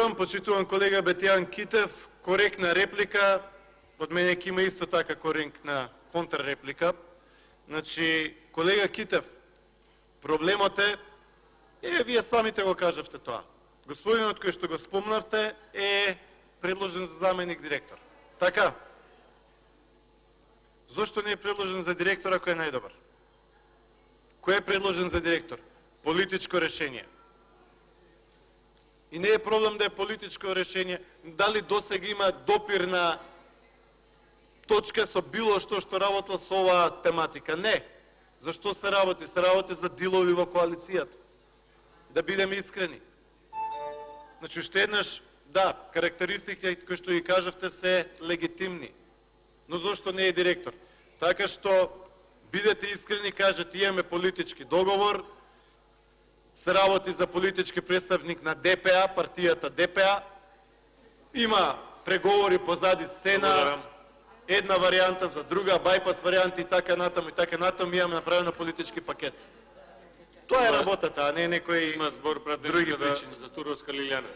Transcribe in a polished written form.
Благодарувам, почитувам колега Бетијан Китев, коректна реплика, од мене ќе има исто така коректна контрреплика. Значи, колега Китев, проблемот е, вие самите го кажавте тоа. Господинот кој што го спомнавте е предложен за заменик директор. Така? Зошто не е предложен за директор ако е најдобар? Кој е предложен за директор? Политичко решение. И не е проблем да е политичко решение, дали досега има допир на точка со било што работел со оваа тематика. Не. Зашто се работи? Се работи за дилови во коалицијата. Да бидеме искрени. Значи, уште еднаш, да, карактеристики кои што ги кажавте се легитимни. Но зашто не е директор? Така што, бидете искрени, кажете, имаме политички договор, се работи за политички представник на ДПА, партијата ДПА, има преговори позади сцена, една варијанта за друга, бајпас варијанти и така натаму, имаме направено политички пакет. Тоа е работата, а не некои други причини. За Туровска Лилјана.